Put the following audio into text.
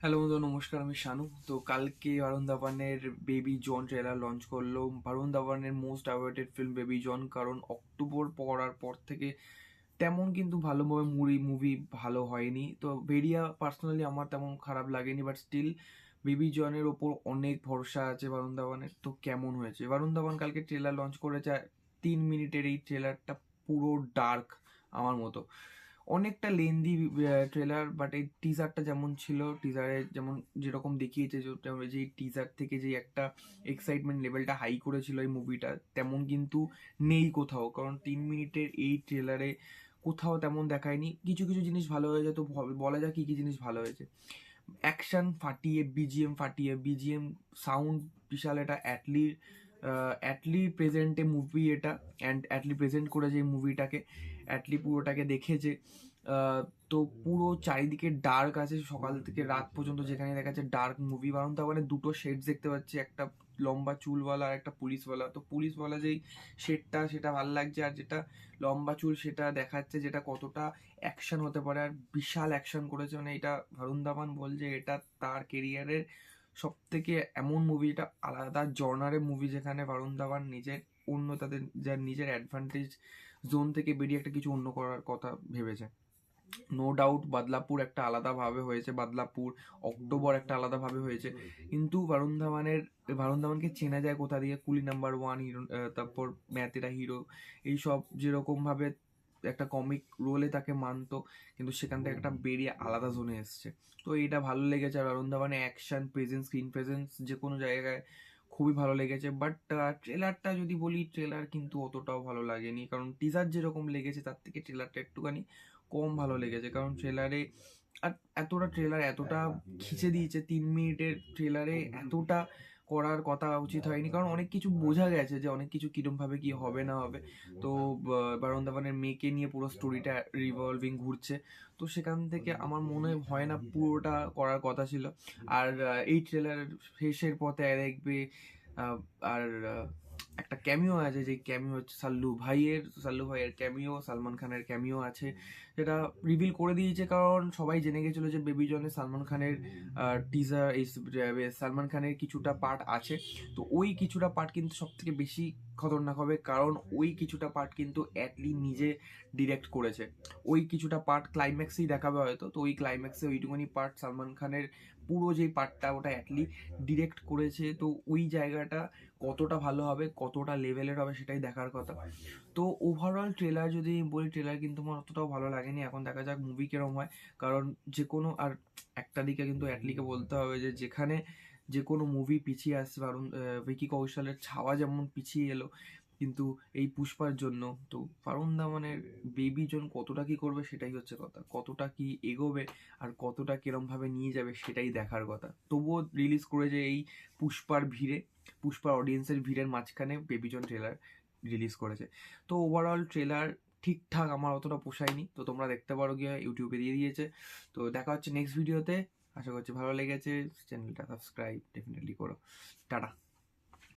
Hello বন্ধু, নমস্কার। আমি শানু। তো কালকে বরুণ ধাওয়ানের বেবি জন ট্রেলার লঞ্চ করলো। বরুণ ধাওয়ানের most awaited film Baby John, কারণ অক্টোবর পড়ার পর থেকে তেমন কিন্তু ভালোভাবে মুভি ভালো হয়নি। তো ভেরিয়া পার্সোনালি আমার তেমন খারাপ লাগেনি, বাট স্টিল বেবি জনের ওপর অনেক ভরসা আছে বরুণ ধাওয়ানের। তো কেমন হয়েছে? বরুণ ধাওয়ান কালকে ট্রেলার লঞ্চ করেছে, 3 মিনিটের এই ট্রেলারটা পুরো ডার্ক আমার মতো। অনেকটা লেন্দি ট্রেলার, বাট এই টিজারটা যেমন ছিল, টিজারে যেমন যেরকম দেখিয়েছে, যে টিজার থেকে যে একটা এক্সাইটমেন্ট লেভেলটা হাই করেছিল এই মুভিটা, তেমন কিন্তু নেই কোথাও। কারণ 3 মিনিটের এই ট্রেলারে কোথাও তেমন দেখায়নি। কিছু কিছু জিনিস ভালো হয়েছে, তো বলা যাক কি কি জিনিস ভালো হয়েছে। অ্যাকশন ফাটিয়ে, বিজিএম ফাটিয়ে, বিজিএম সাউন্ড বিশাল। এটা অ্যাটলি প্রেজেন্টে মুভি এটা, অ্যান্ড অ্যাটলি প্রেজেন্ট করেছে এই মুভিটাকে, অ্যাটলি পুরোটাকে দেখেছে। তো পুরো চারিদিকে ডার্ক আছে, সকাল থেকে রাত পর্যন্ত যেখানে দেখাচ্ছে ডার্ক মুভি। কারণ তার মানে দুটো শেডস দেখতে পাচ্ছি, একটা লম্বা চুলওয়ালা আর একটা পুলিশওয়ালা। তো পুলিশওয়ালা যেই শেডটা, সেটা ভালো লাগছে, আর যেটা লম্বা চুল সেটা দেখাচ্ছে যেটা কতটা অ্যাকশন হতে পারে। আর বিশাল অ্যাকশন করেছে, মানে এটা বরুণ ধাওয়ান বলছে এটা তার কেরিয়ারের সব থেকে এমন মুভি, এটা আলাদা জর্নারের মুভি, যেখানে বরুণ ধাওয়ান নিজের অন্য তাদের যার নিজের অ্যাডভান্টেজ জোন থেকে বেরিয়ে একটা কিছু অন্য করার কথা ভেবেছে। নো ডাউট বাদলাপুর একটা আলাদাভাবে হয়েছে, বাদলাপুর অক্টোবর একটা আলাদাভাবে হয়েছে, কিন্তু বরুণ ধাওয়ানকে চেনা যায় কোথা দিয়ে? কুলি নাম্বার 1 হিরো, তারপর ম্যাতেরা হিরো, এইসব যেরকম ভাবে একটা কমিক রোলে তাকে মানতো, কিন্তু সেখান থেকে একটা বেরিয়ে আলাদা জোনে এসছে। তো এটা ভালো লেগেছে। আর বরুণ ধাওয়ানের অ্যাকশন প্রেজেন্স, স্ক্রিন প্রেজেন্স যে কোনো জায়গায় খুবই ভালো লেগেছে। বাট ট্রেলারটা যদি বলি, ট্রেলার কিন্তু অতটাও ভালো লাগেনি। কারণ টিজার যেরকম লেগেছে তার থেকে ট্রেলারটা একটুখানি কম ভালো লেগেছে। কারণ ট্রেলারে আর ট্রেলার এতটা খিচে দিয়েছে, 3 মিনিটের ট্রেলারে এতটা করার কথা উচিত হয়নি। কারণ অনেক কিছু বোঝা গেছে যে অনেক কিছু কিরম ভাবে কি হবে না হবে। তো বরুণ ধাওয়ানের মেয়েকে নিয়ে পুরো স্টোরিটা রিভলভিং ঘুরছে। তো সেখান থেকে আমার মনে হয় না পুরোটা করার কথা ছিল। আর এই ট্রেলার শেষের পথে দেখবে আহ, আর একটা ক্যামিও আছে, যে ক্যামিও হচ্ছে সাল্লু ভাইয়ের ক্যামিও, সালমান খানের ক্যামিও আছে, যেটা রিভিল করে দিয়েছে। কারণ সবাই জেনে গেছিল যে বেবি জনে সালমান খানের টিজার, এই সালমান খানের কিছুটা পার্ট আছে। তো ওই কিছুটা পার্ট কিন্তু সব থেকে বেশি খতরনাক হবে, কারণ ওই কিছুটা পার্ট কিন্তু অ্যাটলি নিজে ডিরেক্ট করেছে। ওই কিছুটা পার্ট ক্লাইম্যাক্সেই দেখাবে হয়তো। তো ওই ক্লাইম্যাক্সে ওইটুকুনি পার্ট সালমান খানের পুরো যেই পার্টটা, ওটা অ্যাটলি ডিরেক্ট করেছে। তো ওই জায়গাটা কতটা ভালো হবে, কতটা লেভেলের হবে, সেটাই দেখার কথা। তো ওভারঅল ট্রেলার যদি বলি, ট্রেলার কিন্তু আমার অতটাও ভালো লাগেনি। এখন দেখা যাক মুভি কিরম হয়। কারণ যে কোনো আর একটা দিকে কিন্তু অ্যাটলিকে বলতে হবে যে যেখানে যে কোনো মুভি পিছিয়ে আসছে, কারণ ভিকি কৌশলের ছাওয়া যেমন পিছিয়ে এলো, কিন্তু এই পুষ্পার জন্য। তো বরুণ ধাওয়ানের বেবি জন কতটা কি করবে সেটাই হচ্ছে কথা, কতটা কি এগোবে আর কতটা কিরম ভাবে নিয়ে যাবে সেটাই দেখার কথা। তবুও রিলিজ করেছে এই পুষ্পার অডিয়েন্সের ভিড়ের মাঝখানে বেবি জন ট্রেলার রিলিজ করেছে। তো ওভারঅল ট্রেলার ঠিকঠাক, আমার অতটা পোষায়নি। তো তোমরা দেখতে পারো, গিয়ে ইউটিউবে দিয়ে দিয়েছে। তো দেখা হচ্ছে নেক্সট ভিডিওতে। আশা করছি ভালো লেগেছে। চ্যানেলটা সাবস্ক্রাইব ডেফিনেটলি করো। টাটা।